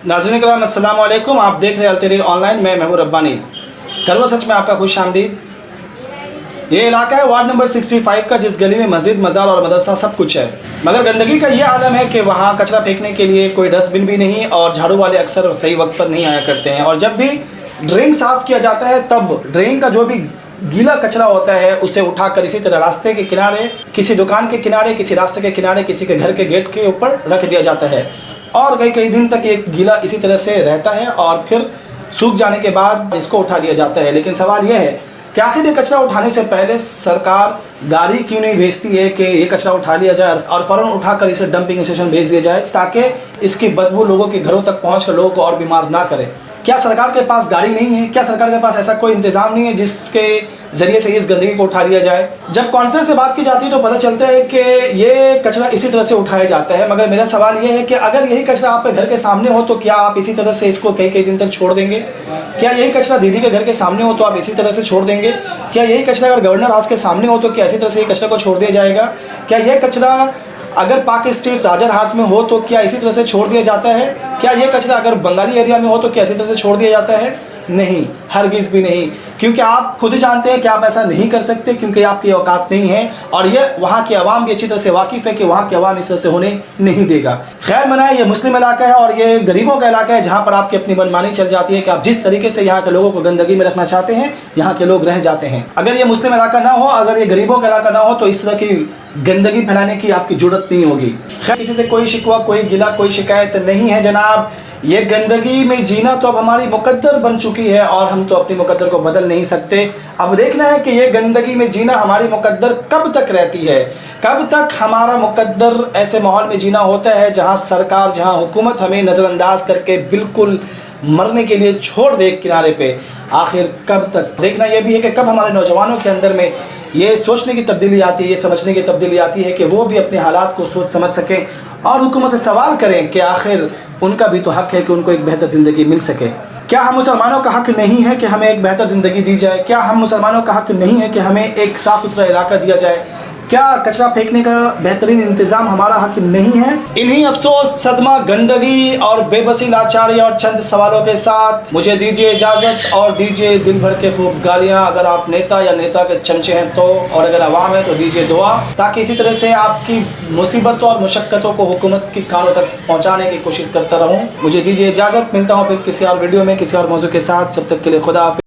नाज़रीन किराम अस्सलाम वालेकुम। आप देख रहे हैं अलतहरीर ऑनलाइन। मैं महबूब रब्बानी करवा सच में आपका खुश आमदीद। ये इलाका है वार्ड नंबर 65 का, जिस गली में मस्जिद, मज़ार और मदरसा सब कुछ है, मगर गंदगी का ये आलम है कि वहाँ कचरा फेंकने के लिए कोई डस्टबिन भी नहीं और झाड़ू वाले अक्सर सही वक्त पर नहीं आया करते हैं। और जब भी ड्रेन साफ़ किया जाता है तब ड्रेन का जो भी गीला कचरा होता है उसे उठाकर इसी तरह रास्ते के किनारे, किसी दुकान के किनारे, किसी रास्ते के किनारे, किसी के घर के गेट के ऊपर रख दिया जाता है और कई दिन तक ये गीला इसी तरह से रहता है और फिर सूख जाने के बाद इसको उठा लिया जाता है। लेकिन सवाल यह है कि आखिर ये कचरा उठाने से पहले सरकार गाड़ी क्यों नहीं भेजती है कि ये कचरा उठा लिया जाए और फ़ौरन उठाकर इसे डंपिंग स्टेशन भेज दिया जाए ताकि इसकी बदबू लोगों के घरों तक पहुँचकर लोगों को और बीमार ना करे। क्या सरकार के पास गाड़ी नहीं है? क्या सरकार के पास ऐसा कोई इंतज़ाम नहीं है जिसके ज़रिए से इस गंदगी को उठा लिया जाए? जब कौंसलर से बात की जाती है तो पता चलता है कि ये कचरा इसी तरह से उठाया जाता है। मगर मेरा सवाल ये है कि अगर यही कचरा आपके घर के सामने हो तो क्या आप इसी तरह से इसको कई दिन तक छोड़ देंगे? क्या यही कचरा दीदी के घर के सामने हो तो आप इसी तरह से छोड़ देंगे? क्या यही कचरा अगर गवर्नर हाउस के सामने हो तो क्या इसी तरह से ये कचरा को छोड़ दिया जाएगा? क्या यह कचरा अगर पाक स्ट्रीट राजरहाट में हो तो क्या इसी तरह से छोड़ दिया जाता है? क्या ये कचरा अगर बंगाली एरिया में हो तो क्या इसी तरह से छोड़ दिया जाता है? नहीं, हरगिज़ भी नहीं, क्योंकि आप खुद ही जानते हैं कि आप ऐसा नहीं कर सकते, क्योंकि आपकी औकात नहीं है और ये वहाँ की आवाम भी अच्छी तरह से वाकिफ़ है कि वहाँ की आवाम इस तरह से होने नहीं देगा। खैर मनाए, ये मुस्लिम इलाका है और ये गरीबों का इलाका है जहाँ पर आपकी अपनी मनमानी चल जाती है कि आप जिस तरीके से यहाँ के लोगों को गंदगी में रखना चाहते हैं यहाँ के लोग रह जाते हैं। अगर ये मुस्लिम इलाका ना हो, अगर ये गरीबों का इलाका ना हो तो इस तरह की गंदगी फैलाने की आपकी जरूरत नहीं होगी। खैर, किसी से कोई शिकवा, कोई गिला, कोई शिकायत नहीं है जनाब। ये गंदगी में जीना तो अब हमारी मुकद्दर बन चुकी है और हम तो अपनी मुकद्दर को बदल नहीं सकते। अब देखना है कि ये गंदगी में जीना हमारी मुकद्दर कब तक रहती है, कब तक हमारा मुकद्दर ऐसे माहौल में जीना होता है जहां सरकार, जहां हुकूमत हमें नज़रअंदाज करके बिल्कुल मरने के लिए छोड़ दे किनारे पे। आखिर कब तक? देखना यह भी है कि कब हमारे नौजवानों के अंदर में ये सोचने की तब्दीली आती है, ये समझने की तब्दीली आती है कि वो भी अपने हालात को सोच समझ सकें और हुकूमत से सवाल करें कि आखिर उनका भी तो हक़ है कि उनको एक बेहतर ज़िंदगी मिल सके। क्या हम मुसलमानों का हक़ नहीं है कि हमें एक बेहतर ज़िंदगी दी जाए? क्या हम मुसलमानों का हक़ नहीं है कि हमें एक साफ़ सुथरा इलाका दिया जाए? क्या कचरा फेंकने का बेहतरीन इंतज़ाम हमारा हक़ नहीं है? इन्हीं अफसोस, सदमा, गंदगी और बेबसी, लाचारी और चंद सवालों के साथ मुझे दीजिए इजाज़त और दीजिए दिल भर के खूब गालियाँ अगर आप नेता या नेता के चमचे हैं तो, और अगर आवाम है तो दीजिए दुआ, ताकि इसी तरह से आपकी मुसीबतों और मुशक्क़तों को हुकूमत की कानों तक पहुँचाने की कोशिश करता रहूँ। मुझे दीजिए इजाज़त, मिलता हूँ फिर किसी और वीडियो में किसी और मौजू के साथ। जब तक के लिए खुदा हाफ़िज़।